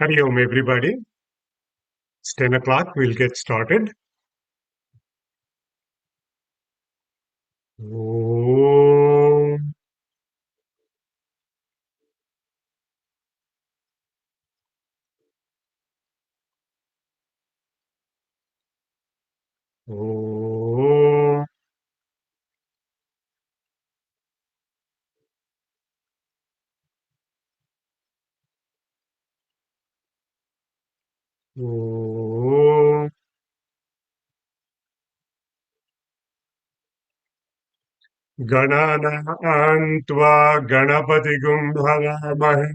Hari Om, everybody. It's 10 o'clock. We'll get started. Om. Om. Om. Ganana Antva Ganapati Bhavamahe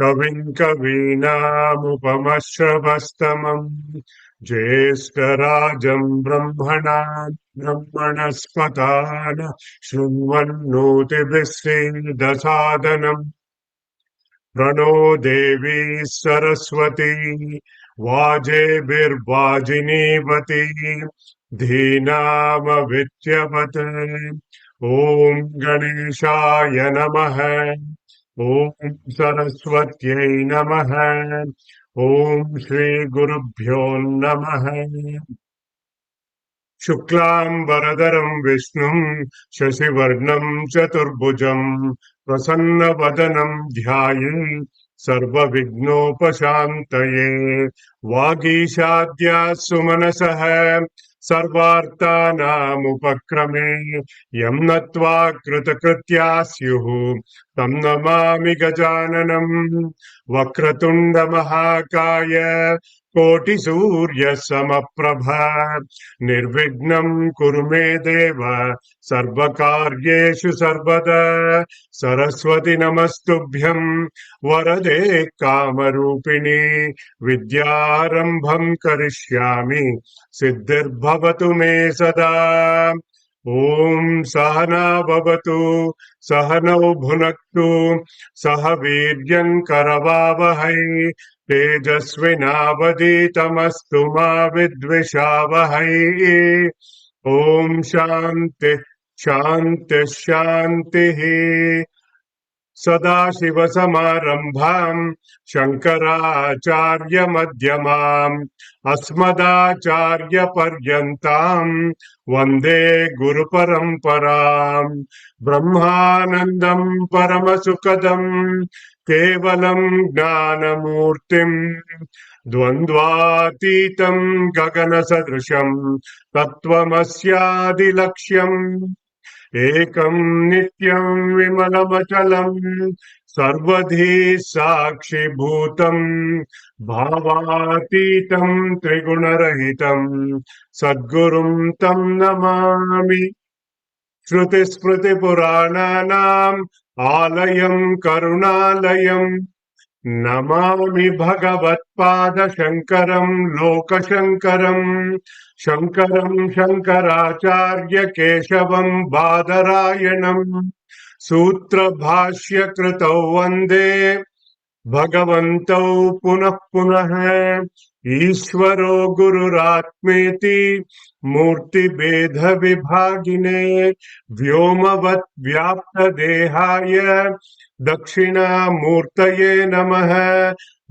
Kavin Kavinamupamashravastamam Jyestarajam Brahmanaspatana Shunvannoti Dasadanam प्रणो देवी सरस्वती वाजेभिर्वाजिनीवती धीनामविद्यवते ॐ गणेशाय नमः ॐ सरस्वत्यै नमः ॐ श्रीगुरुभ्यो नमः शुक्लाम्बरधरं विष्णुं शशिवर्णं चतुर्भुजं प्रसन्नवदनं ध्यायेत् सर्वविघ्नोपशान्तये वागीशाद्या सुमनसः सर्वार्थानामुपक्रमे यं नत्वा कृतकृत्या स्युः तं नमामि गजाननं वक्रतुण्डमहाकाय कोटिसूर्यसमप्रभ निर्विघ्नं कुरु मे देव सर्वकार्येषु सर्वदा सरस्वती नमस्तुभ्यं वरदे कामरूपिणी विद्यारम्भं करिष्यामि सिद्धिर्भवतु मे सदा ॐ सहना भवतु सहनौ भुनक्तु सह वीर्यं करवावहै तेजस्विनावधीतमस्तु मा विद्विषावहै ॐ शान्ति शान्ति शान्तिः सदाशिवसमारम्भाम् शङ्कराचार्यमध्यमाम् अस्मदाचार्यपर्यन्ताम् वन्दे गुरुपरम्पराम् ब्रह्मानन्दम् परमसुखदम् केवलम् ज्ञानमूर्तिम् द्वन्द्वातीतम् गगनसदृशम् तत्त्वमस्यादिलक्ष्यम् एकं नित्यं विमलमचलं सर्वधी साक्षिभूतं भावातीतं त्रिगुणरहितं सद्गुरुं तं नमामि श्रुतिस्मृतिपुराणानाम् आलयं करुणालयं नमामि भगवत्पादशङ्करं लोकशङ्करम् शङ्करं शङ्कराचार्य केशवं बादरायणम् सूत्रभाष्यकृतौ वन्दे भगवन्तौ पुनः पुनः ईश्वरो गुरुरात्मेति मूर्तिभेदविभागिने व्योमवत् व्याप्तदेहाय दक्षिणामूर्तये नमः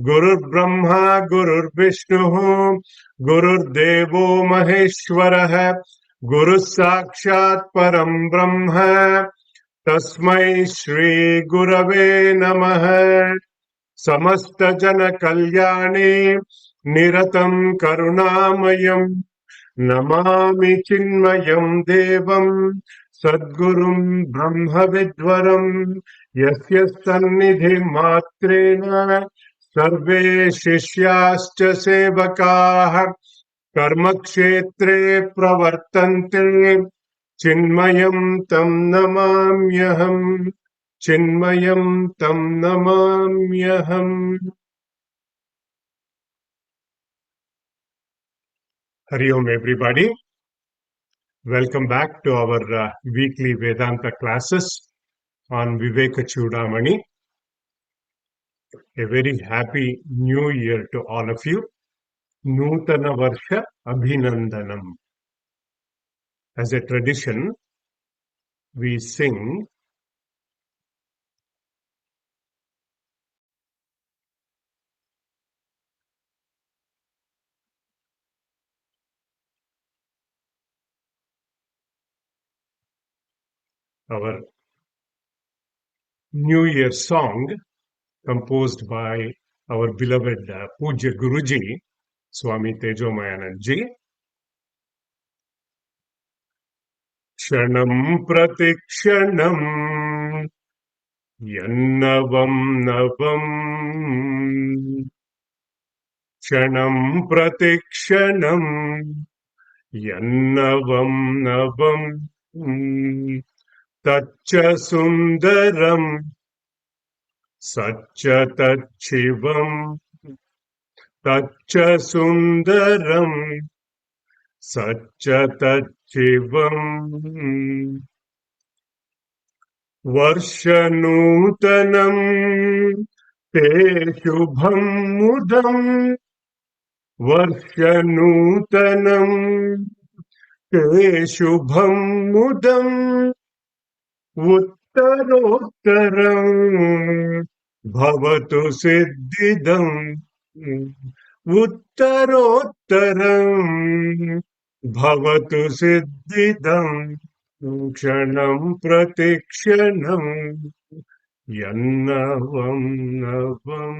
गुरुर्ब्रह्मा गुरुर्विष्णुः गुरुर्देवो महेश्वरः गुरुः साक्षात् परं ब्रह्म तस्मै श्री गुरवे नमः समस्त जन कल्याणे निरतं करुणामयम् नमामि चिन्मयं देवं सद्गुरुं ब्रह्मविद्वरं यस्य सन्निधि मात्रेण सर्वे शिष्याश्च सेवकाः कर्मक्षेत्रे प्रवर्तन्ते चिन्मयं तं नमाम्यहम् चिन्मयं तं नमाम्यहम् Hari Om, everybody. Welcome back to our weekly Vedanta classes on Viveka Choodamani. A very happy new year to all of you. Nutana Varsha Abhinandanam. As a tradition, we sing our New Year song composed by our beloved Pujya Guruji, Swami Tejomayanand ji. Kshanam pratikshanam yannavam navam kshanam pratikshanam yannavam navam taccha sundaram satcha tachivam taccha sundaram satcha tachivam वर्षनूतनं ते शुभं मुदं वर्षनूतनं ते शुभं मुदं उत्तरोत्तरं भवतु सिद्धिदम् उत्तरोत्तरं भवतु सिद्धिदम् क्षणं प्रतिक्षणं yannavam navam.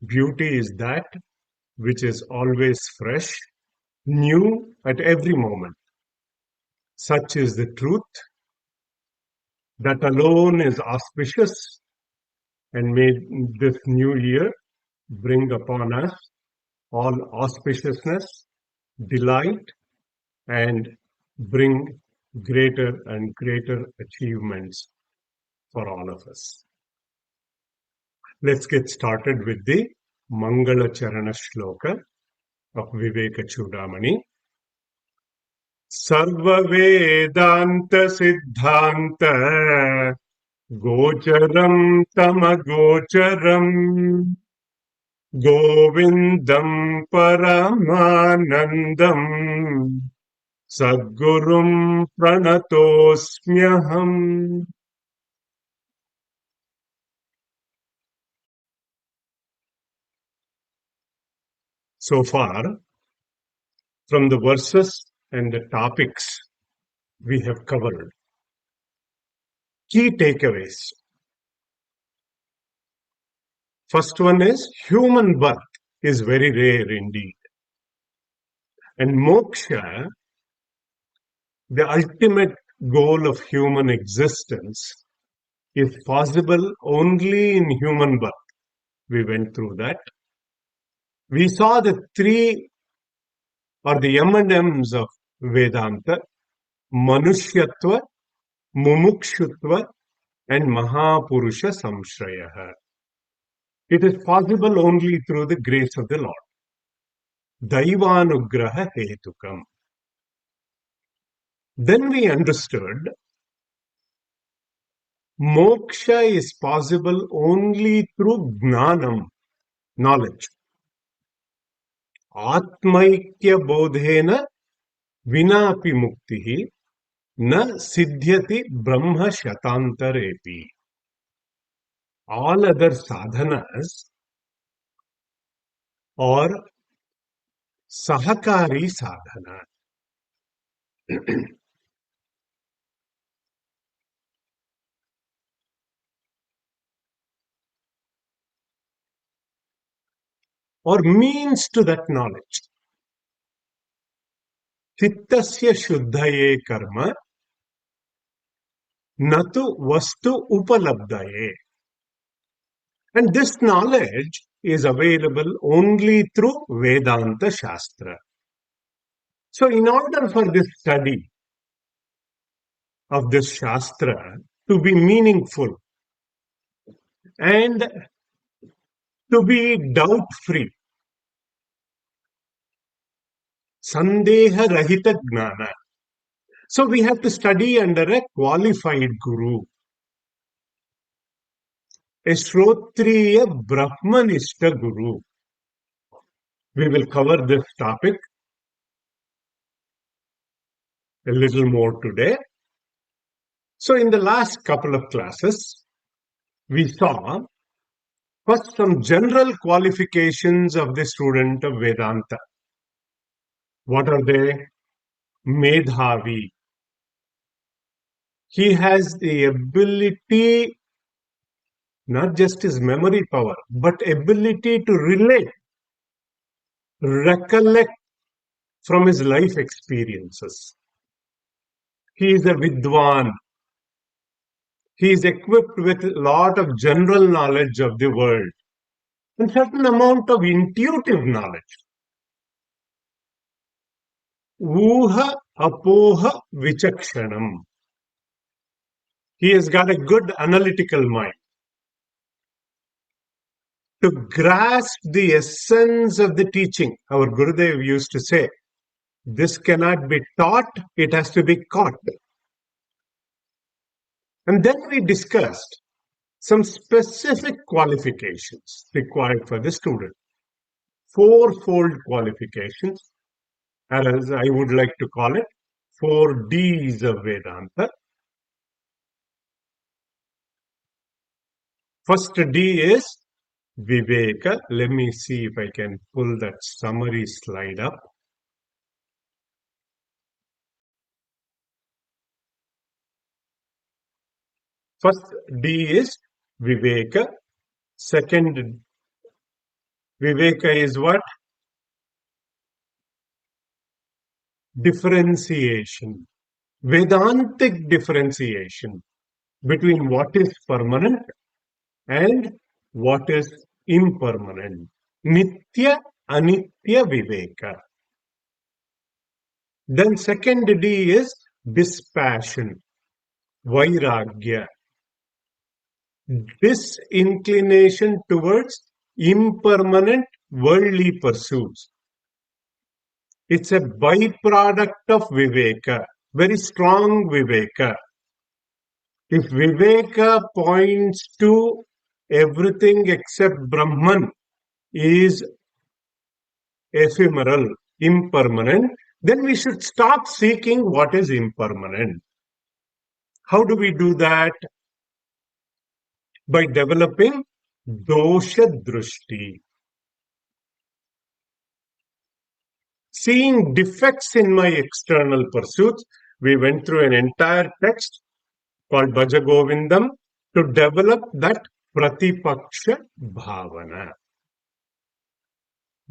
Beauty is that which is always fresh, new at every moment. Such is the truth. That alone is auspicious, and may this new year bring upon us all auspiciousness, delight, and bring greater and greater achievements for all of us. Let's get started with the Mangala Charana Shloka of Viveka Choodamani. Sarva Vedanta Siddhanta Gocharam Tamagocharam Govindam Paramanandam Sadgurum Pranatosmyaham. So far, from the verses and the topics we have covered, key takeaways. First one is human birth is very rare indeed. And moksha, the ultimate goal of human existence, is possible only in human birth. We went through that. We saw the three or the M&Ms of Vedanta: Manushyatva, Mumukshutva, and Mahapurusha Samshraya. It is possible only through the grace of the Lord. Daivanugraha Hetukam. Then we understood moksha is possible only through gnanam, knowledge. Atmaikya bodhena vinapi muktihi na siddhyati brahma shatantarepi. All other sadhanas are sahakari sadhana. Or means to that knowledge. Chittasya shuddhaye karma natu vastu upalabdaye. And this knowledge is available only through Vedanta Shastra. So in order for this study of this Shastra to be meaningful and to be doubt-free, Sandeha Rahita Gnana. So we have to study under a qualified guru, a Shrotriya Brahmanishta guru. We will cover this topic a little more today. So in the last couple of classes, we saw first some general qualifications of the student of Vedanta. What are they? Medhavi, He has the ability, not just his memory power, but ability to relate, recollect from his life experiences. He is a Vidwan. He is equipped with a lot of general knowledge of the world and certain amount of intuitive knowledge. Uha apoha vichakshanam. He has got a good analytical mind to grasp the essence of the teaching. Our Gurudev used to say, this cannot be taught, it has to be caught. And then we discussed some specific qualifications required for the student. Fourfold qualifications, as I would like to call it, 4Ds of Vedanta. First D is Viveka. Let me see if I can pull that summary slide up. First D is Viveka. Second Viveka is what? Differentiation. Vedantic differentiation between what is permanent and what is impermanent. Nitya, Anitya Viveka. Then second D is dispassion, Vairagya. Disinclination towards impermanent worldly pursuits. It's a byproduct of Viveka, very strong Viveka. If Viveka points to everything except Brahman is ephemeral, impermanent, then we should stop seeking what is impermanent. How do we do that? By developing dosha drushti. Seeing defects in my external pursuits, we went through an entire text called Bhaja Govindam to develop that Pratipaksha Bhavana.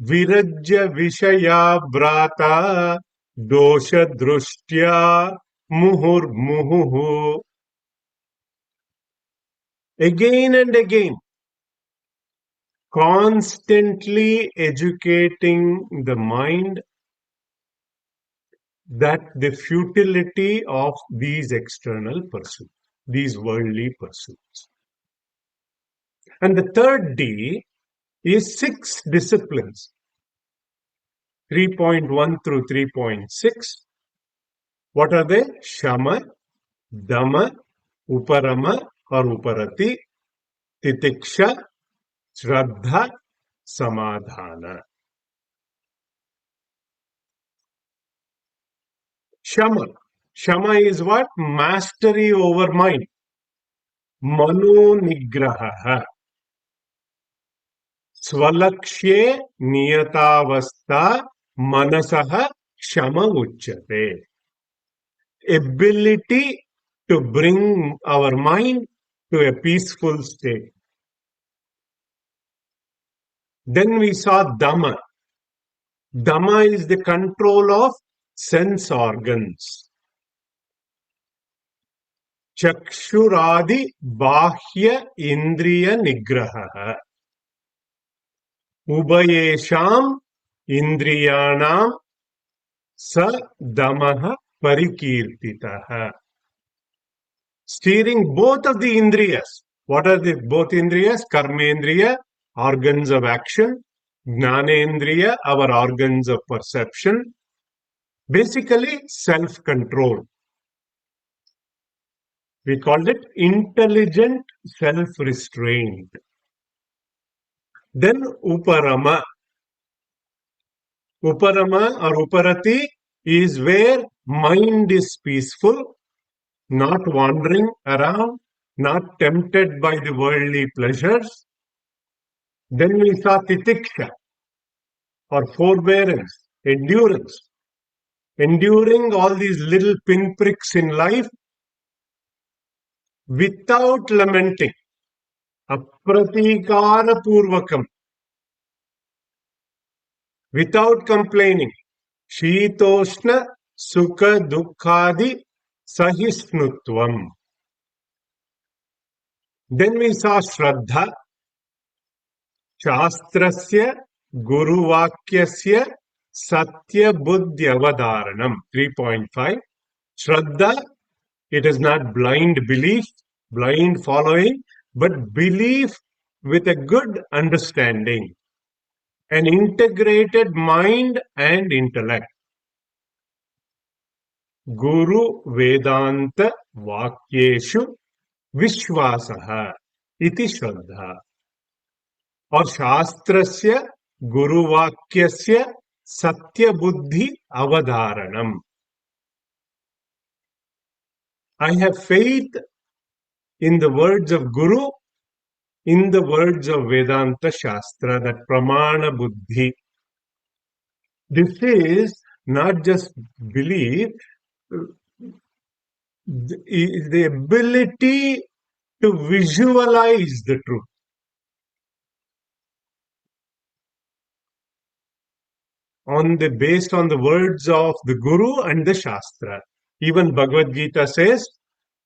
Virajya Vishaya Brata Dosha Drushtya Muhur Muhuhu. Again and again, constantly educating the mind that the futility of these external pursuits, these worldly pursuits. And the third D is 6 disciplines, 3.1 through 3.6. What are they? Shama, Dama, Uparama or Uparati, Titiksha, Shraddha, Samadhana. Shama. Shama is what? Mastery over mind. Mano Nigraha. Swalakshye Niyatavastha Manasaha Shama Uchyate. Ability to bring our mind to a peaceful state. Then we saw Dhamma. Dhamma is the control of sense organs. Chakshuradi Bahya Indriya Nigraha. Ubayesham Indriyanam Sa Damaha Parikirtitaha. Steering both of the Indriyas. What are the both Indriyas? Karmendriya, organs of action. Jnanendriya, our organs of perception. Basically, self-control. We called it intelligent self-restraint. Then Uparama. Uparama or Uparati is where mind is peaceful, not wandering around, not tempted by the worldly pleasures. Then we saw Titiksha or forbearance, endurance. Enduring all these little pinpricks in life without lamenting, apratikara purvakam, without complaining, shitoshna sukha dukkhadi sahisnutvam. Then we saw Shraddha, Shastrasya Guruvakyasya Satya Buddhi Avadaranam. 3.5. Shraddha, it is not blind belief, blind following, but belief with a good understanding, an integrated mind and intellect. Guru Vedanta Vakyeshu Vishwasaha iti Shraddha. और शास्त्रस्य गुरुवाक्यस्य सत्यबुद्धि अवधारणम. I have faith in the words of Guru, in the words of Vedanta Shastra, that pramana buddhi. This is not just belief, the ability to visualize the truth. Based on the words of the Guru and the Shastra. Even Bhagavad Gita says,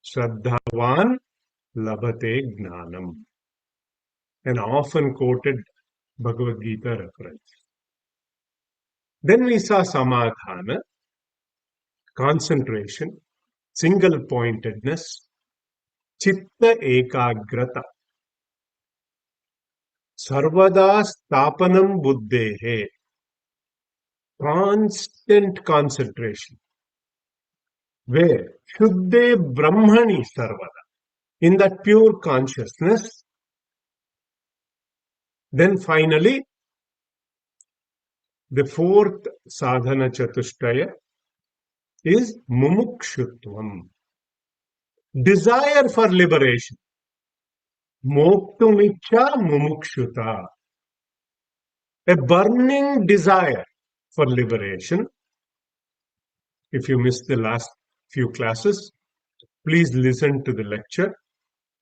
Shraddhavan labhate gnanam. An often quoted Bhagavad Gita reference. Then we saw samadhana, concentration, single pointedness, chitta ekagrata, sarvada stapanam buddhehe, constant concentration. Where? Shuddhe Brahmani Sarvada. In that pure consciousness. Then finally, the fourth sadhana chatushtaya is mumukshutvam. Desire for liberation. Moktumicha mumukshuta. A burning desire for liberation. If you missed the last few classes, please listen to the lecture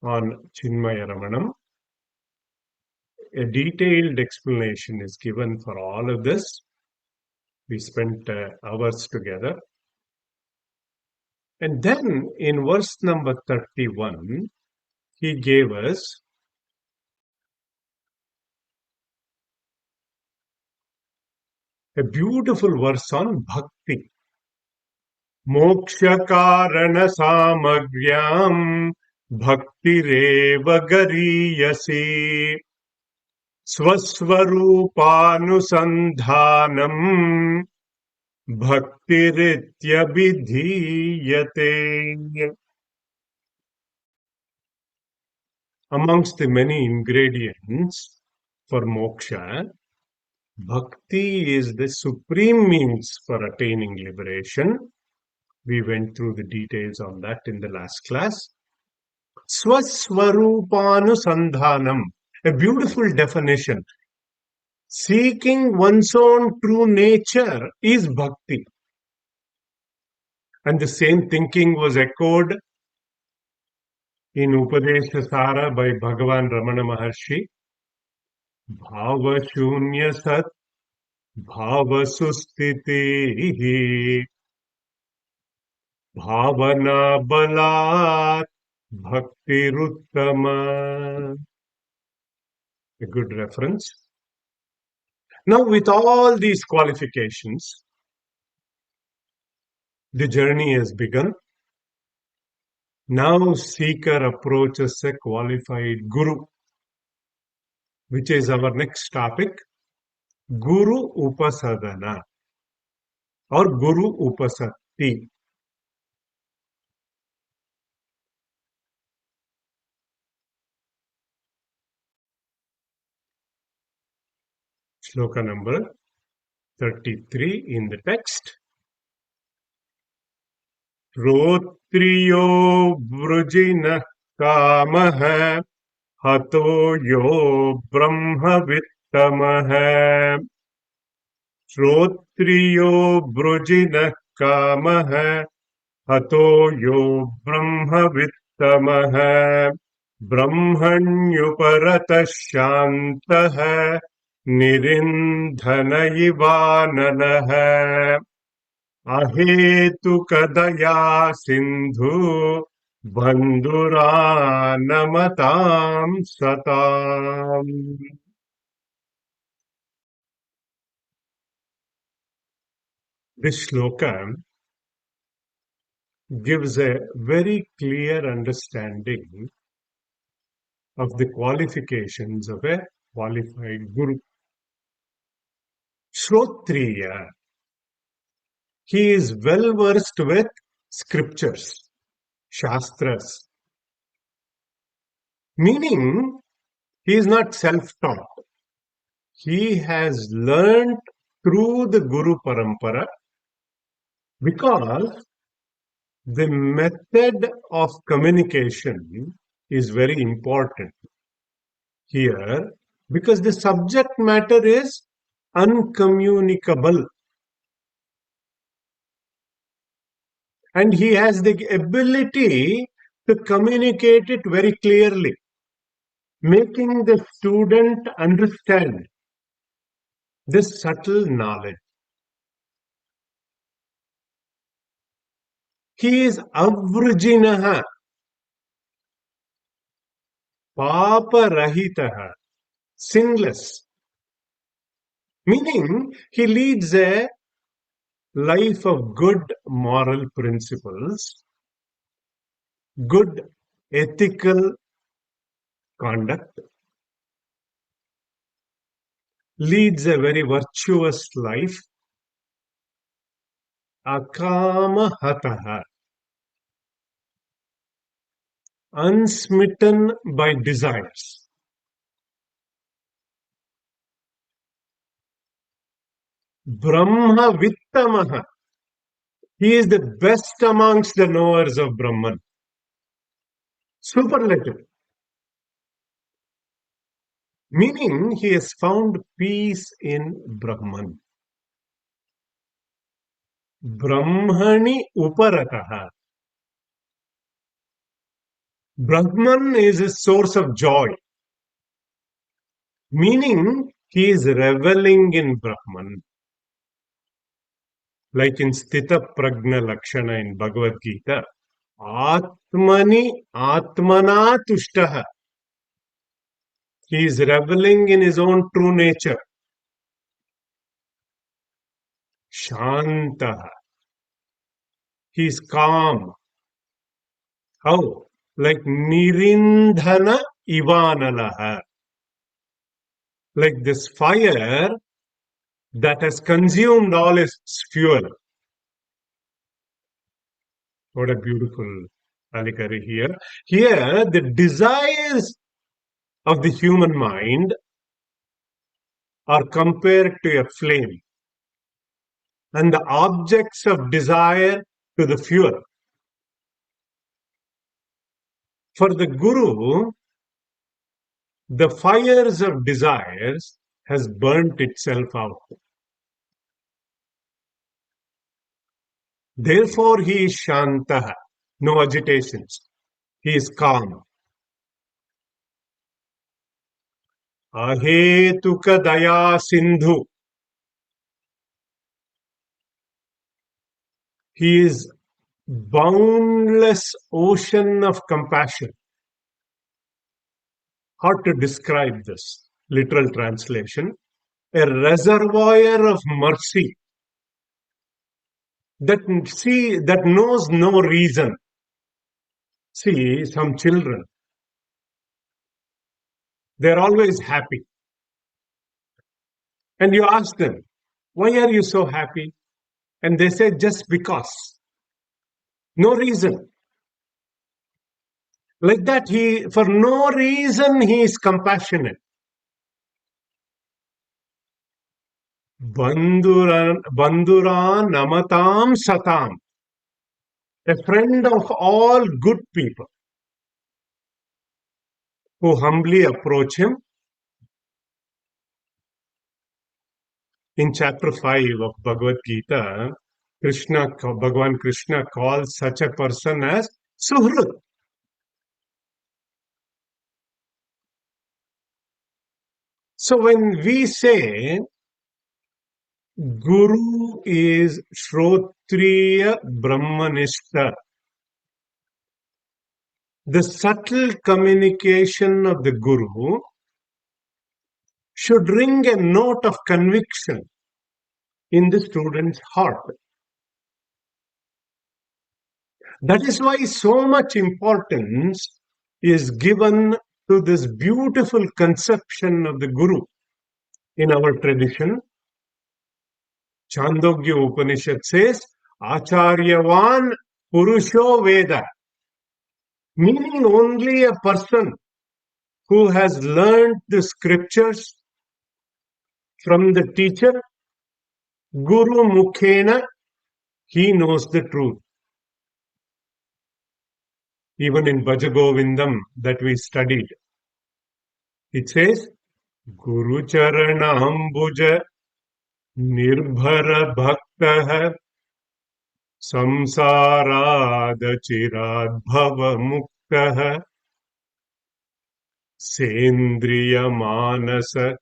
on Chinmaya Ramanam. A detailed explanation is given for all of this. We spent hours together. And then in verse number 31, he gave us a beautiful verse on bhakti. Moksha karana samagryam bhaktireva gariyasi swasvarupānusandhānam bhaktiritya. Amongst the many ingredients for moksha, bhakti is the supreme means for attaining liberation. We went through the details on that in the last class. Swasvarupānusandhānam, a beautiful definition. Seeking one's own true nature is bhakti. And the same thinking was echoed in Upadesha by Bhagavan Ramana Maharshi. Bhava shunya sat bhava sustitihi bhavana balat bhaktiruttama. A good reference. Now, with all these qualifications, the journey has begun. Now, seeker approaches a qualified guru, which is our next topic, Guru Upasadana or Guru Upasati. Shloka number 33 in the text. Rotriyo vrujina kamaha hato yo brahma vittamaha. Rotriyo vrujina kamaha hato yo brahma तमः ब्रह्मण्युपरतः शान्तः निरिन्धन इवानलः अहेतुकदया Sindhu बन्धुरानमतां सताम्. This shloka gives a very clear understanding of the qualifications of a qualified guru. Shrotriya, he is well versed with scriptures, shastras, meaning he is not self-taught. He has learned through the Guru Parampara because the method of communication is very important here because the subject matter is uncommunicable and he has the ability to communicate it very clearly, making the student understand this subtle knowledge. He is avrujinaha, paparahitaha, sinless, meaning he leads a life of good moral principles, good ethical conduct, leads a very virtuous life, akamahataha, unsmitten by desires. Brahma Vittamaha, he is the best amongst the knowers of Brahman. Superlative. Meaning he has found peace in Brahman. Brahmani Uparataha. Brahman is a source of joy. Meaning he is reveling in Brahman. Like in Sthita Prajna Lakshana in Bhagavad Gita. Atmani Atmana Tushtaha. He is reveling in his own true nature. Shantaha. He is calm. How? Like Nirindhana Ivanalaha. Like this fire that has consumed all its fuel. What a beautiful allegory here. Here, the desires of the human mind are compared to a flame, and the objects of desire to the fuel. For the Guru, the fires of desires has burnt itself out. Therefore, he is Shantaha, no agitations. He is calm. Ahetuka Daya Sindhu. He is boundless ocean of compassion. How to describe this? Literal translation. A reservoir of mercy that knows no reason. See, some children, they're always happy. And you ask them, why are you so happy? And they say, just because. No reason. Like that, for no reason, he is compassionate. Bandhuran namatam satam. A friend of all good people who humbly approach him. In chapter 5 of Bhagavad Gita, Bhagavan Krishna calls such a person as Suhrit. So when we say Guru is Shrotriya Brahmanishta, the subtle communication of the Guru should ring a note of conviction in the student's heart. That is why so much importance is given to this beautiful conception of the Guru in our tradition. Chandogya Upanishad says, Acharyavan Purusho Veda, meaning only a person who has learned the scriptures from the teacher, Guru Mukhena, he knows the truth. Even in Bhajagovindam that we studied, it says, Guru Charana Ambuja Nirbhara Bhaktaha Samsarada Chirad Bhava Muktaha Sendriya Manasa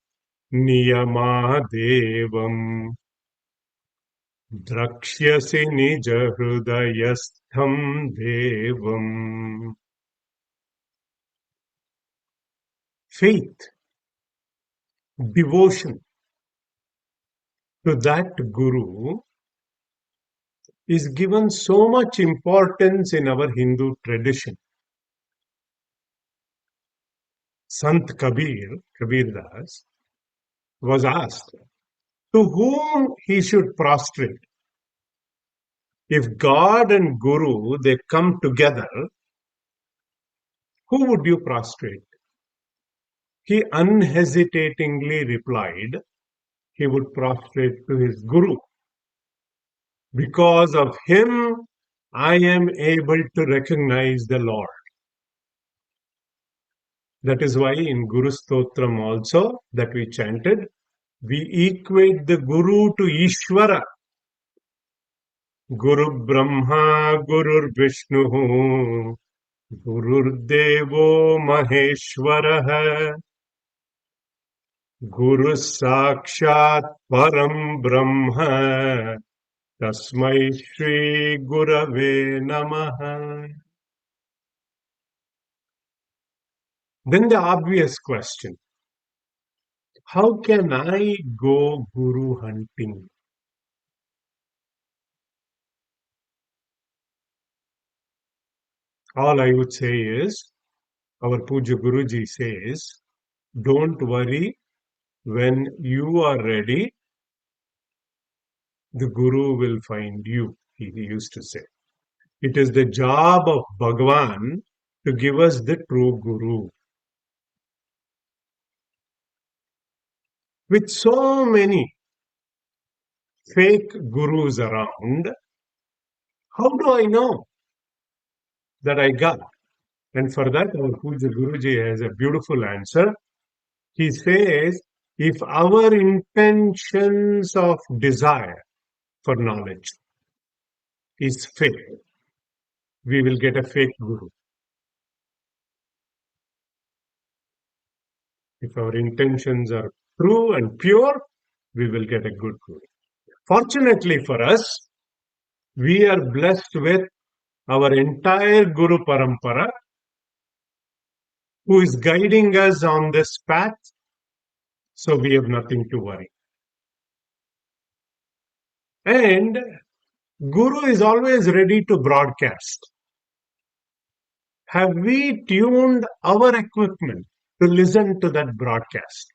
Niyamadevam Drakshyasi Nija Hrudayastham Devam. Faith, devotion to that Guru is given so much importance in our Hindu tradition. Sant Kabir Das, was asked to whom he should prostrate. If God and Guru, they come together, who would you prostrate? He unhesitatingly replied, he would prostrate to his Guru. Because of him, I am able to recognize the Lord. That is why in Guru Stotram also that we chanted, we equate the Guru to Ishvara. Guru Brahma, Guru Vishnu, Guru Devo Maheshwara, Guru Sakshat Param Brahma, Tasmai Shri Gurave Namaha. Then the obvious question, how can I go Guru hunting? All I would say is, our Puja Guruji says, don't worry, when you are ready, the Guru will find you, he used to say. It is the job of Bhagavan to give us the true Guru. With so many fake gurus around, how do I know that I got? And for that, our Puja Guruji has a beautiful answer. He says, if our intentions of desire for knowledge is fake, we will get a fake Guru. If our intentions are true and pure, we will get a good Guru. Fortunately for us, we are blessed with our entire Guru Parampara, who is guiding us on this path, so we have nothing to worry. And Guru is always ready to broadcast. Have we tuned our equipment to listen to that broadcast?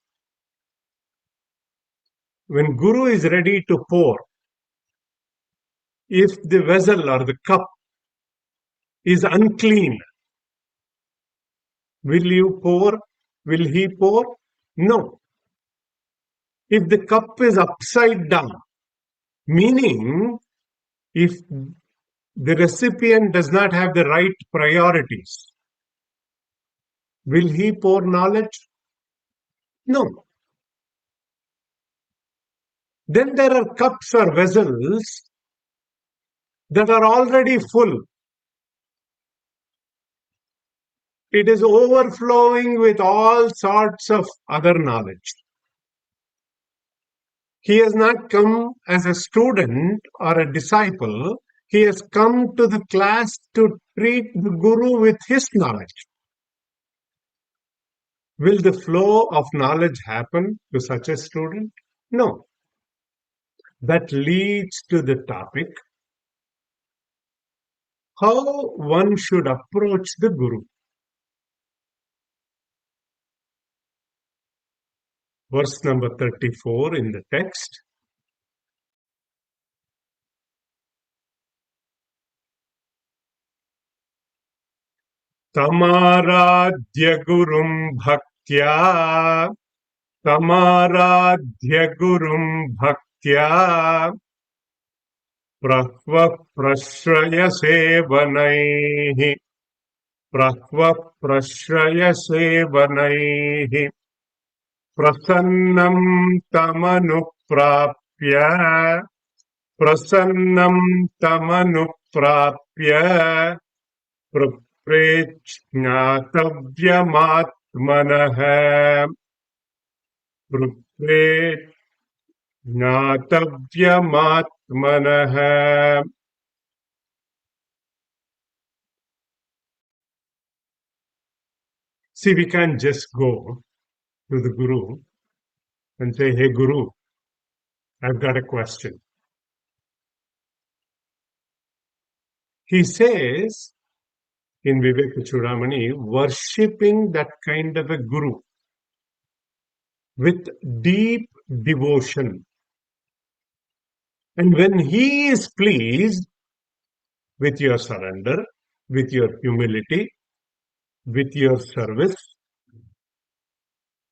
When Guru is ready to pour, if the vessel or the cup is unclean, will you pour? Will he pour? No. If the cup is upside down, meaning if the recipient does not have the right priorities, will he pour knowledge? No. Then there are cups or vessels that are already full. It is overflowing with all sorts of other knowledge. He has not come as a student or a disciple. He has come to the class to treat the Guru with his knowledge. Will the flow of knowledge happen to such a student? No. That leads to the topic, how one should approach the Guru. Verse number 34 in the text. Tamaradhya Gurum Bhaktya, Tamaradhya Gurum Bhaktya, Prahva Prashraya Sevanaihi, Prahva Prashraya Sevanaihi, Prasannam Tamanuprapya, Prasannam Tamanuprapya, Praprechnatavyamaatmanah, Praprechnatavyamaatmanah. See, we can't just go to the Guru and say, hey, Guru, I've got a question. He says in Viveka Choodamani, worshipping that kind of a Guru with deep devotion. And when he is pleased with your surrender, with your humility, with your service,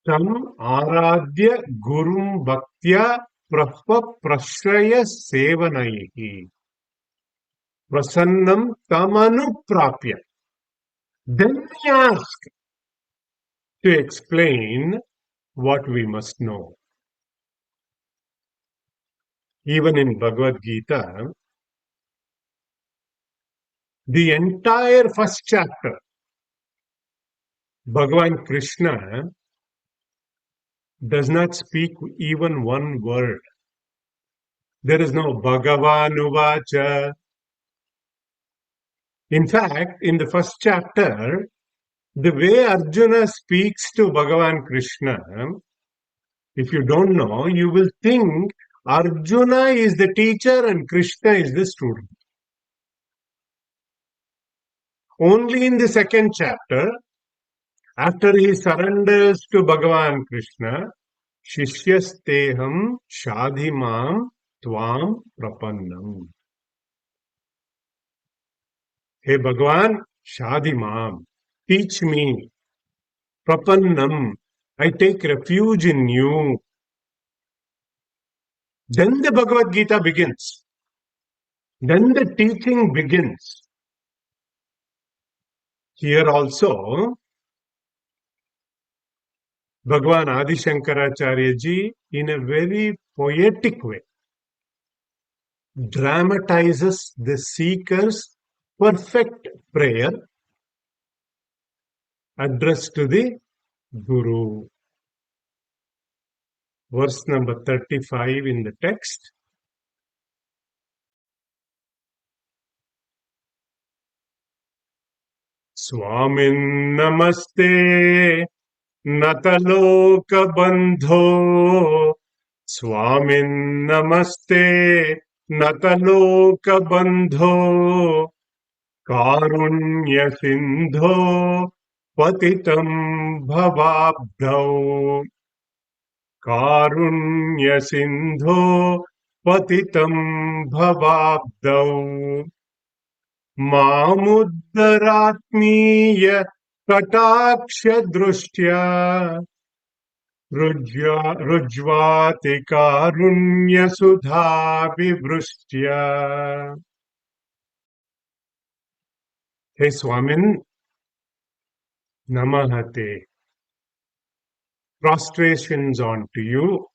tam aradhya gurum bhaktya prahva prashraya sevanaihi prasannam tamanuprapya. Then we ask to explain what we must know. Even in Bhagavad Gita, the entire first chapter, Bhagavan Krishna does not speak even one word. There is no Bhagavan Uvacha. In fact, in the first chapter, the way Arjuna speaks to Bhagavan Krishna, if you don't know, you will think Arjuna is the teacher and Krishna is the student. Only in the second chapter, after he surrenders to Bhagavan Krishna, Shishyasteham Shadhimam Tvam Prapannam. Hey Bhagavan, Shadhimam, teach me. Prapannam, I take refuge in you. Then the Bhagavad Gita begins. Then the teaching begins. Here also, Bhagavan Adi Shankaracharya ji, in a very poetic way, dramatizes the seeker's perfect prayer addressed to the Guru. Verse number 35 in the text. Swamin Namaste Nataloka Bandho. Swamin Namaste Nataloka Bandho. Karunya Sindho Patitam Bhavabdhau. Karunya Sindho Patitam Bhavabdhau. Mamuddharatmiya Kataksha Drushtya Rujvati Karunya Sudha Vivrushtya. Hey Swamin, Namahate. Prostrations unto you.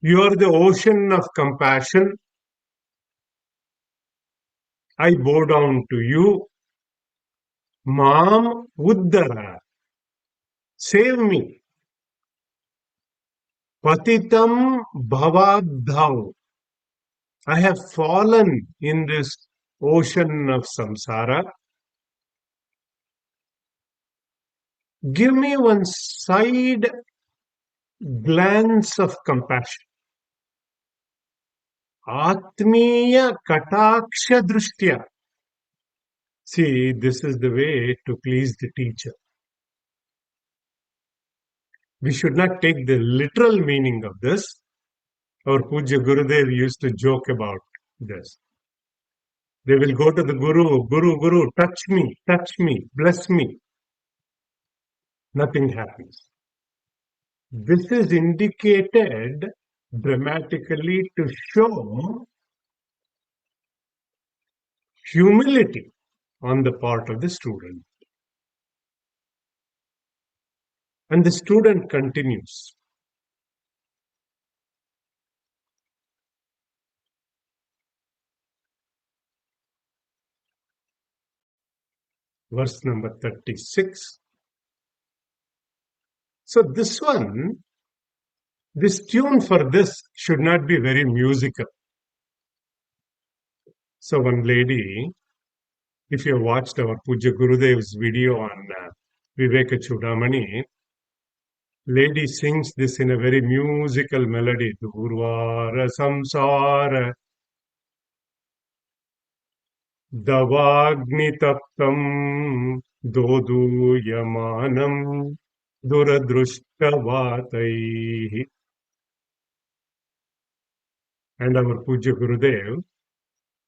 You are the ocean of compassion. I bow down to you. Mam Uddara. Save me. Patitam bhavabdhav. I have fallen in this ocean of samsara. Give me one side glance of compassion. Atmiya kataksha drishtya. See, this is the way to please the teacher. We should not take the literal meaning of this. Our Puja Gurudev used to joke about this. They will go to the Guru, touch me, bless me. Nothing happens. This is indicated dramatically to show humility on the part of the student. And the student continues. Verse number 36. So this one, this tune for this should not be very musical. So one lady, if you watched our Puja Gurudev's video on Viveka Choodamani, lady sings this in a very musical melody. Durvara samsara davagnitaptam doduyamanam duradrushtavataihi. And our Puja Gurudev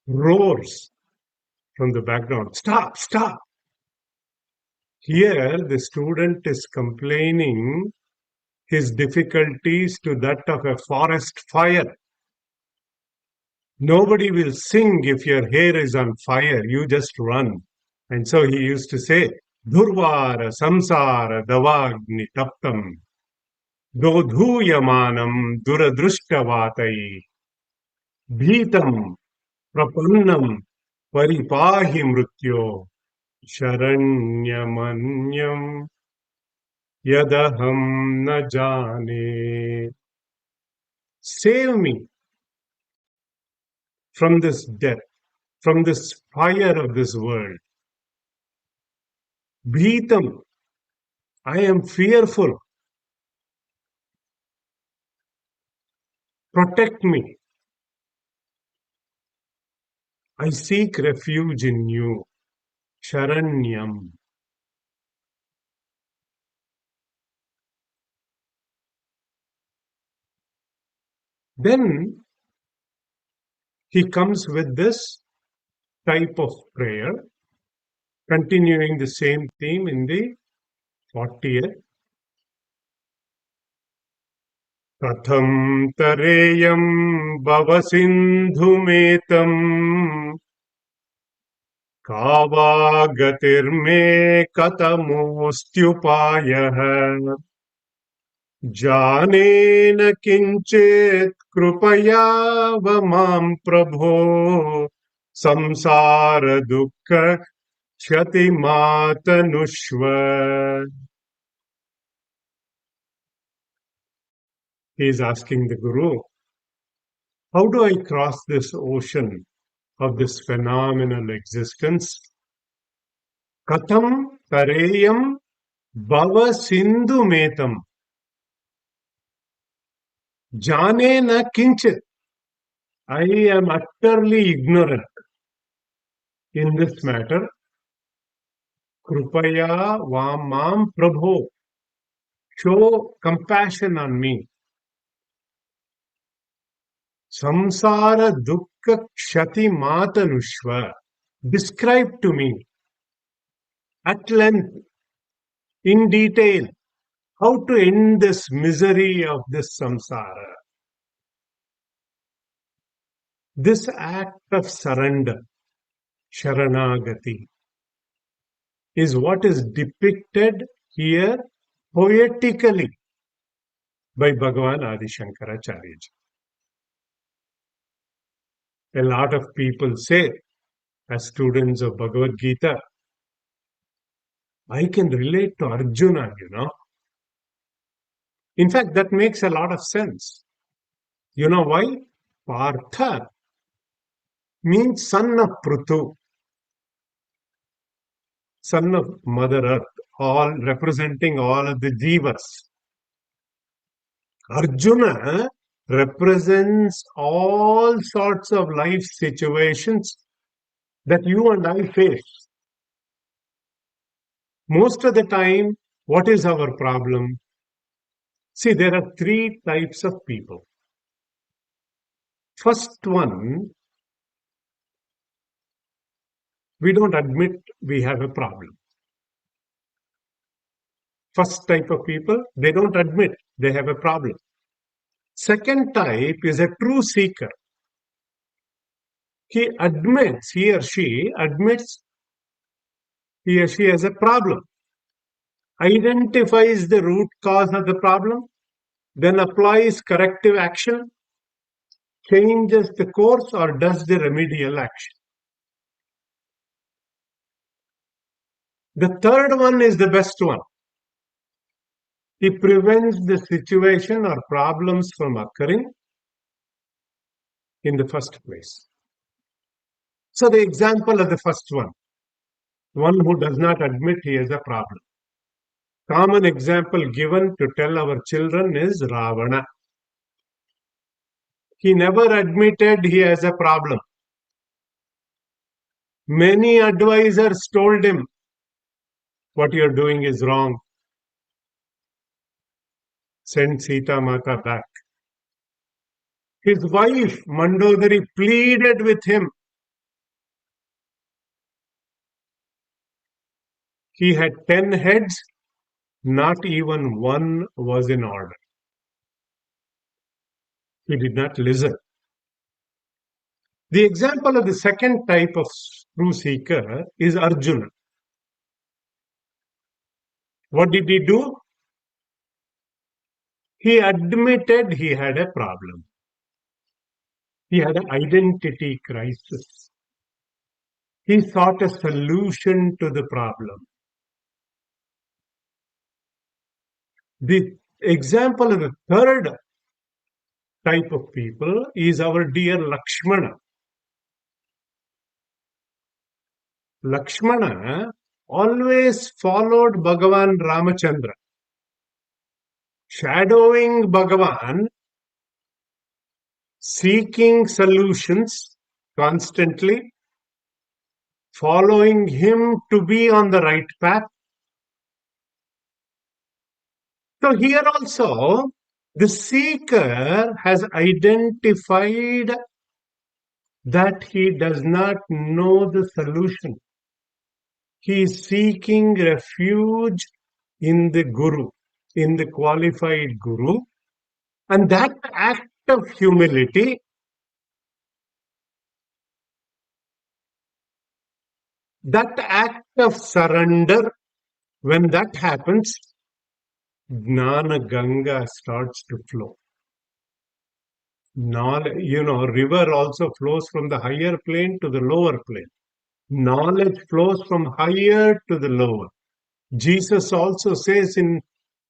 roars from the background, stop, stop. Here the student is complaining his difficulties to that of a forest fire. Nobody will sing if your hair is on fire. You just run. And so he used to say, Durvara samsara davagni taptam dodhuyamanam duradrushkavatai bhitam prapannam paripahi mrutyo sharanyamanyam yadaham na jane. Save me from this death, from this fire of this world. Bhitam, I am fearful. Protect me. I seek refuge in you. Sharanyam. Then he comes with this type of prayer, continuing the same theme in the 40th. Katham tareyam bhavasindhumetam kavagatirme katamostyupayah जानेन किंचित कृपया वमां प्रभो संसार दुःख क्षति मातनुष्व. He is asking the Guru, how do I cross this ocean of this phenomenal existence? Katham tareyam bhava sindhu metam jane na kinchit. I am utterly ignorant in this matter. Krupaya vamam prabho. Show compassion on me. Samsara dukkha kshati matanushva. Describe to me at length, in detail, how to end this misery of this samsara. This act of surrender, sharanagati, is what is depicted here poetically by Bhagavan Adi Shankaracharya. A lot of people say, as students of Bhagavad Gita, I can relate to Arjuna, In fact, that makes a lot of sense. You know why? Partha means son of Prithu, son of Mother Earth, all representing all of the jivas. Arjuna represents all sorts of life situations that you and I face. Most of the time, what is our problem? See, there are three types of people. First one, we don't admit we have a problem. First type of people, they don't admit they have a problem. Second type is a true seeker. He or she admits he or she has a problem, identifies the root cause of the problem, then applies corrective action, changes the course, or does the remedial action. The third one is the best one. He prevents the situation or problems from occurring in the first place. So the example of the first one who does not admit he has a problem. Common example given to tell our children is Ravana. He never admitted he has a problem. Many advisors told him, what you're doing is wrong. Send Sita Mata back. His wife, Mandodari, pleaded with him. He had 10 heads, not even one was in order. He did not listen. The example of the second type of true seeker is Arjuna. What did he do? He admitted he had a problem. He had an identity crisis. He sought a solution to the problem. The example of the third type of people is our dear Lakshmana. Lakshmana always followed Bhagavan Ramachandra, shadowing Bhagavan, seeking solutions constantly, following him to be on the right path. So here also, the seeker has identified that he does not know the solution. He is seeking refuge in the Guru, in the qualified Guru. And that act of humility, that act of surrender, when that happens, Gnana Ganga starts to flow. River also flows from the higher plane to the lower plane. Knowledge flows from higher to the lower. Jesus also says in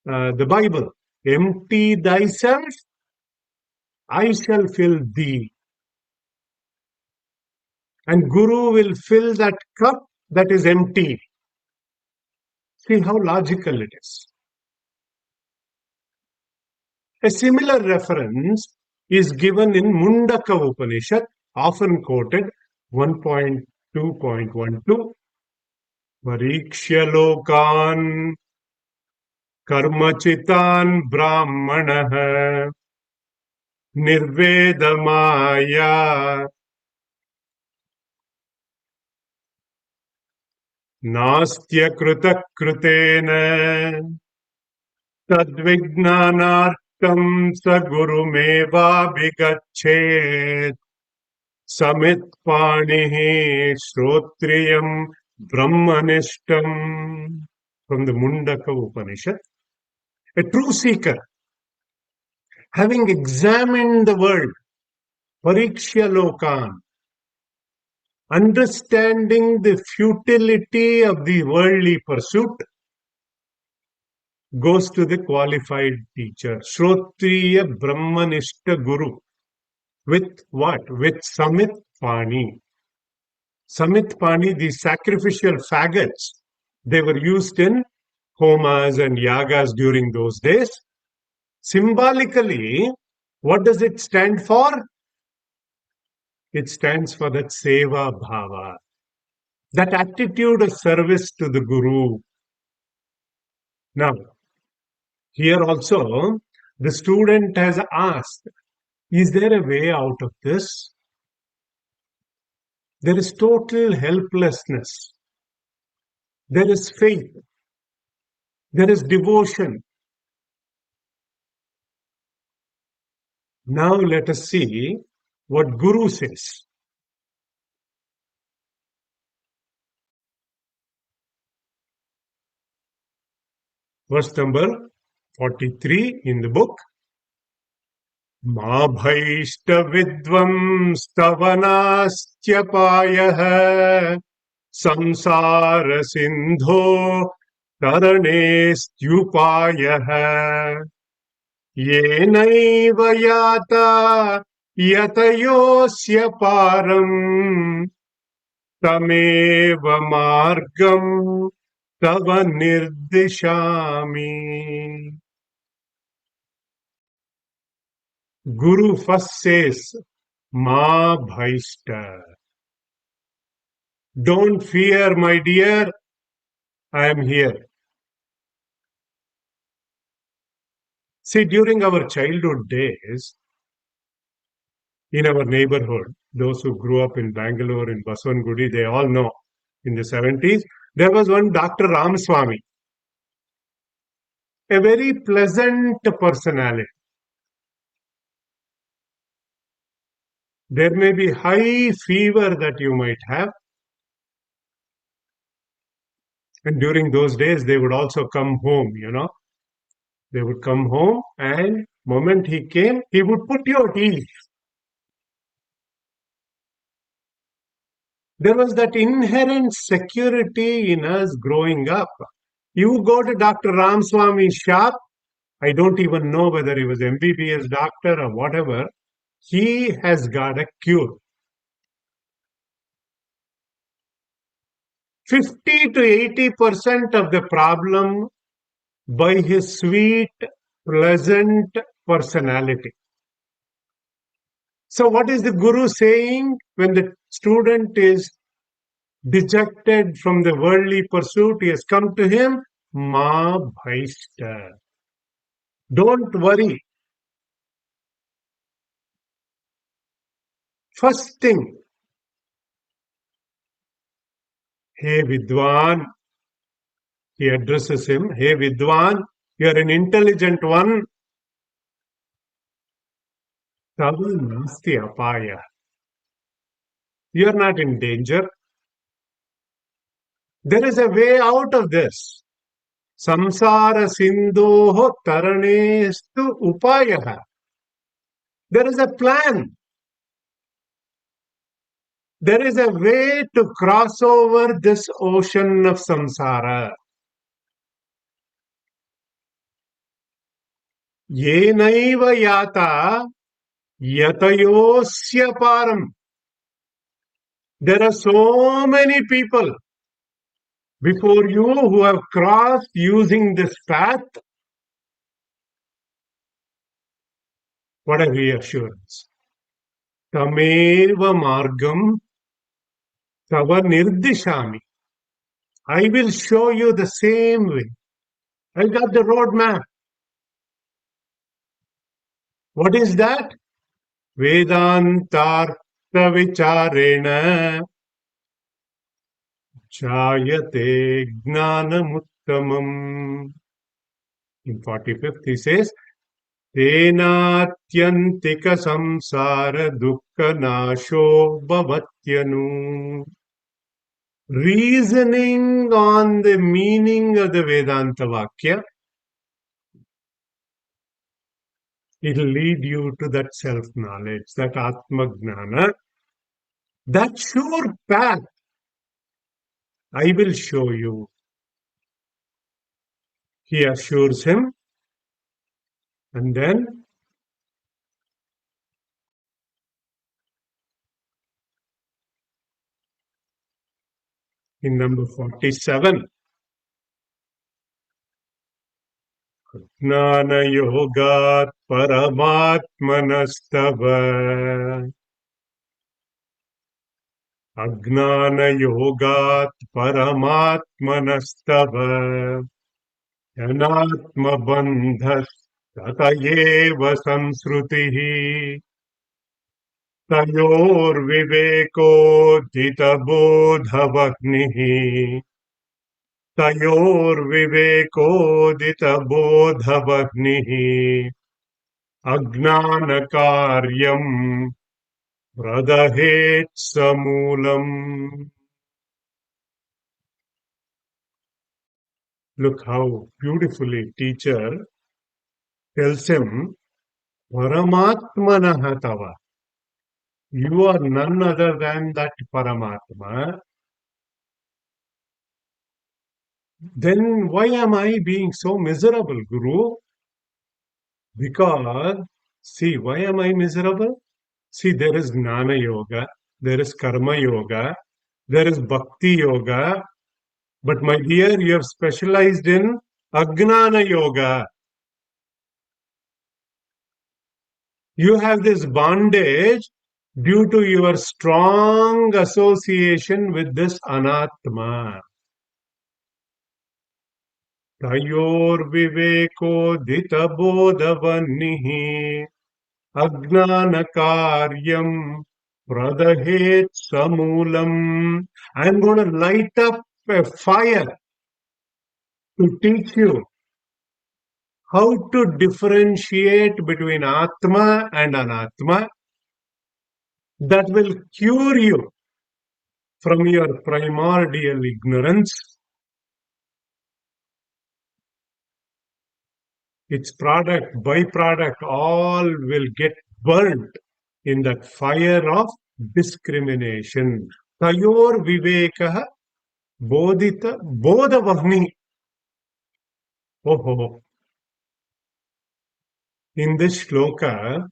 the Bible, empty thyself, I shall fill thee. And Guru will fill that cup that is empty. See how logical it is. A similar reference is given in Mundaka Upanishad, often quoted 1.2.12. Varikshya lokan karmachitan brahmanah nirvedamaya nastya krita kritena tadvignanartam sa gurumeva bigachet samit panihi shrotriyam brahmanishtam. From the Mundaka Upanishad. A true seeker, having examined the world, Parikshya Lokan, understanding the futility of the worldly pursuit, goes to the qualified teacher. Shrotriya Brahmanishta Guru. With what? With Samit Pani. Samit Pani, these sacrificial faggots, they were used in homas and yagas during those days. Symbolically, what does it stand for? It stands for that seva bhava, that attitude of service to the Guru. Now, here also, the student has asked, is there a way out of this? There is total helplessness. There is faith. There is devotion. Now let us see what Guru says. Verse number 43 in the book. Ma bhaishta vidvam stavanastyapayah samsara sindho taranestyupayah yenaiva yata yatayosya param tameva margam tava nirdishami. Guru first says, Ma bhaishta. Don't fear, my dear, I am here. See, during our childhood days, in our neighborhood, those who grew up in Bangalore, in Baswangudi, they all know, in the 70s, there was one Dr. Ramaswamy, a very pleasant personality. There may be high fever that you might have. And during those days, they would also come home, They would come home and moment he came, he would put you at ease. There was that inherent security in us growing up. You go to Dr. Ramaswamy's shop, I don't even know whether he was MBBS doctor or whatever, he has got a cure. 50 to 80% of the problem by his sweet, pleasant personality. So what is the Guru saying when the student is dejected from the worldly pursuit? He has come to him, Ma bhaishta. Don't worry. First thing, Hey Vidwan, he addresses him, Hey Vidwan, you are an intelligent one. Tava nasti apaya. You are not in danger. There is a way out of this. Samsara sindhoho taranestu upayaha. There is a plan. There is a way to cross over this ocean of samsara. Yenaiva yata yatayosya param. There are so many people before you who have crossed using this path. What a reassurance. Tameva margam tava nirdishami. I will show you the same way. I got the roadmap. What is that? Vedantartha vicharena chayate gnanamuttamam. In 45th he says, Tenatyantika samsara dukkha nasho bhavatyanu. Reasoning on the meaning of the Vedanta Vakya, it will lead you to that self-knowledge, that Atma-gnana, that sure path. I will show you. he assures him, and then in number 47, Jnana-yogat paramatmanastava Ajnana-yogat paramatmanastava Yanatma-bandhas tatayeva samsrutihi तयोर्विवेकोदितबोधवह्निः तयोर्विवेकोदितबोधवह्निः अज्ञानकार्यम् प्रदहेत् समूलम्. Look how beautifully teacher tells him, Paramatmanah tava. You are none other than that Paramatma. Then why am I being so miserable, Guru? Because, see, why am I miserable? See, there is Jnana Yoga, there is Karma Yoga, there is Bhakti Yoga, but my dear, you have specialized in Ajnana Yoga. You have this bondage due to your strong association with this Anatma. Tayor Viveko Dita Bodhavanihi Ajnanakaryam Pradahet Samulam. I'm going to light up a fire to teach you how to differentiate between Atma and Anatma that will cure you from your primordial ignorance. Its product, byproduct, all will get burnt in that fire of discrimination. Tayor Viveka Bodhita Bodhavahni. Oh, in this shloka,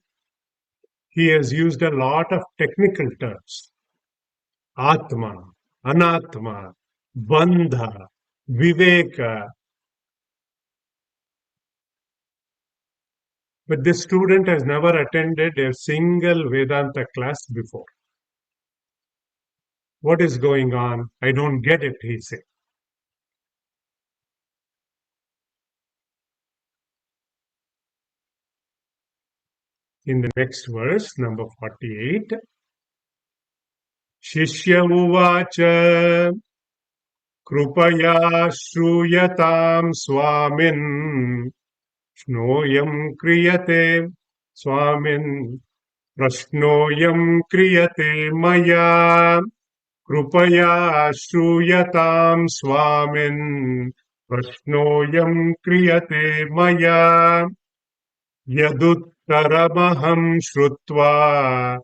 he has used a lot of technical terms. Atma, Anatma, Bandha, Viveka. But this student has never attended a single Vedanta class before. What is going on? I don't get it, he said. In the next verse, number 48, Shishya Uvacha Krupaya Shruyatam Swamin Shnoyam Kriyate Swamin Prashnoyam Kriyate Maya Krupaya Shruyatam Swamin Prashnoyam Kriyate Maya Yaduttaramaham Shrutva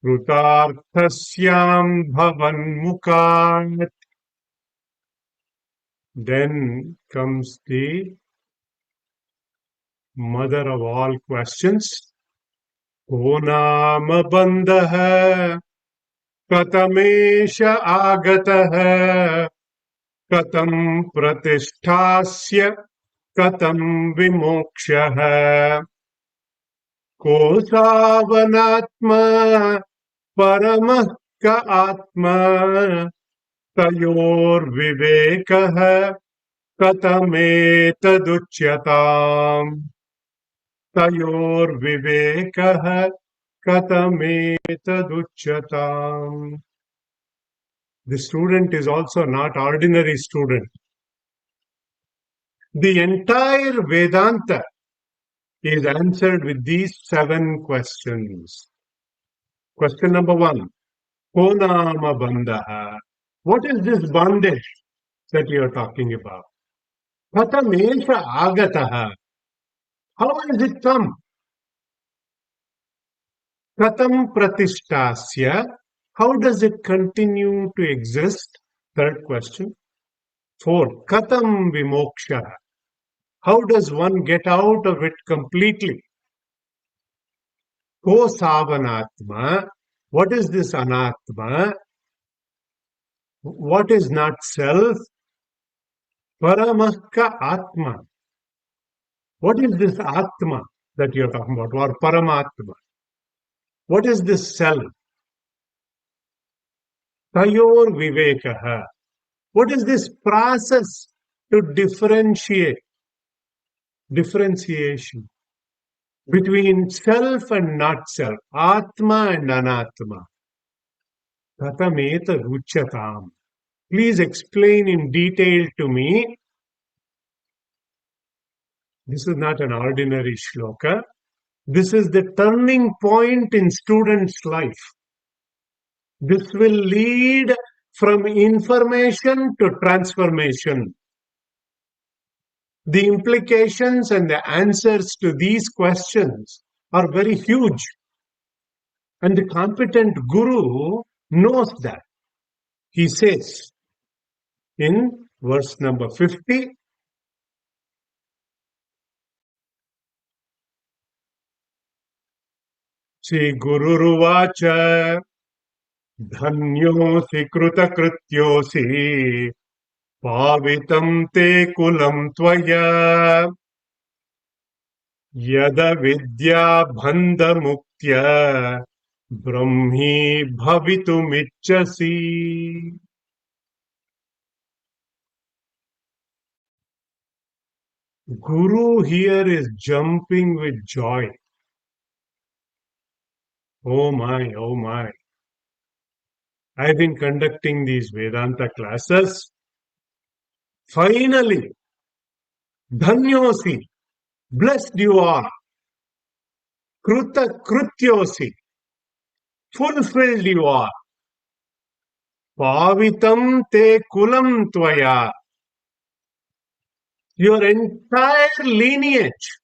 Krutarthasyam Bhavanmukat. Then comes the mother of all questions. Ko nama bandha katamesha agatah katam pratisthasya katam vimokshah ko savanatma paramah ka atma tayor vivekah katametaduchyatam tayor vivekah katametaduchyatam. The student is also not ordinary student. The entire Vedanta is answered with these 7 questions. Question number 1, Ko nama bandha? What is this bondage that you are talking about? Katamesha agataha? How has it come? Katam pratisthasya? How does it continue to exist? Third question. 4, Katam vimoksha? How does one get out of it completely? Ko savanatma. What is this anatma? What is not self? Paramahka atma. What is this atma that you're talking about, or paramatma? What is this self? Tayor vivekaha. What is this process to differentiation between self and not self, atma and anatma? Tatameta ruchatam. Please explain in detail to me. This is not an ordinary shloka. This is the turning point in student's life. This will lead from information to transformation. The implications and the answers to these questions are very huge. And the competent guru knows that. He says in verse number 50, Sri Gururuvacha Dhanyosi Krutakrityosi Pavitam te kulam tvaya Yada vidya bhanda muktya Brahmi bhavitumichasi. Guru here is jumping with joy. Oh my, oh my. I've been conducting these Vedanta classes. Finally, Dhanyosi, blessed you are. Kruta Krutyosi, fulfilled you are. Pavitam te kulam tvaya. Your entire lineage,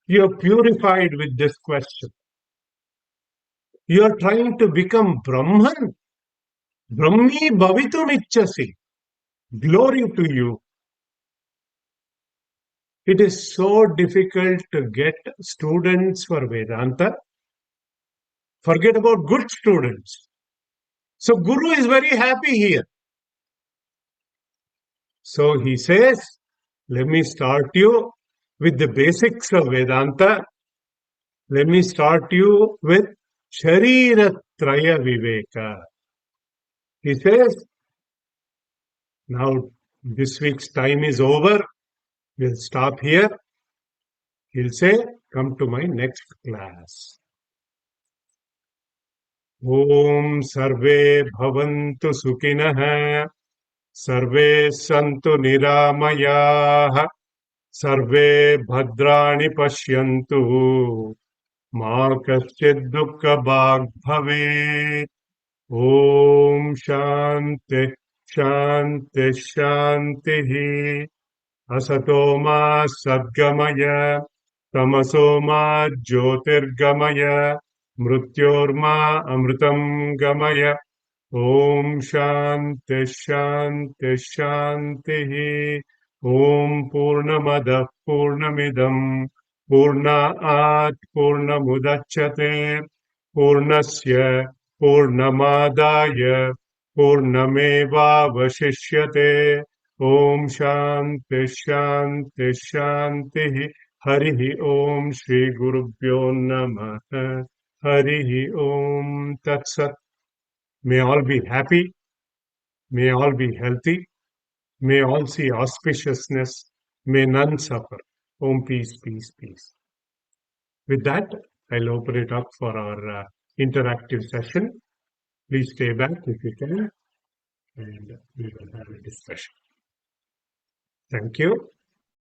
you're purified with this question. You're trying to become Brahman. Brahmi bhavitum ichchasi. Glory to you. It is so difficult to get students for Vedanta. Forget about good students. So Guru is very happy here. So he says, let me start you with the basics of Vedanta. Let me start you with Sharira Traya Viveka. He says, now this week's time is over. We'll stop here. He'll say, come to my next class. Om Sarve Bhavantu Sukhinah Sarve Santu Niramayah Sarve Bhadrani Pashyantu Ma Kaschid Dukkha Bhag Bhavet. Om Shanti Shanti Shanti Asato Ma Sadgamaya Tamaso Ma Jyotirgamaya Mrityorma Amritam Gamaya. Om Shanti Shanti Shanti. Om Purnamada Purnamidam Purnaat Purnamudachyate Purnasya Purnamadaya Purnameva Vashishyate. Om Shanti Shanti Shanti. Hari Om Shri Gurubhyo Namaha. Hari Om Tat Sat. May all be happy. May all be healthy. May all see auspiciousness. May none suffer. Om peace, peace, peace. With that, I'll open it up for our interactive session. Please stay back if you can, and we will have a discussion. Thank you.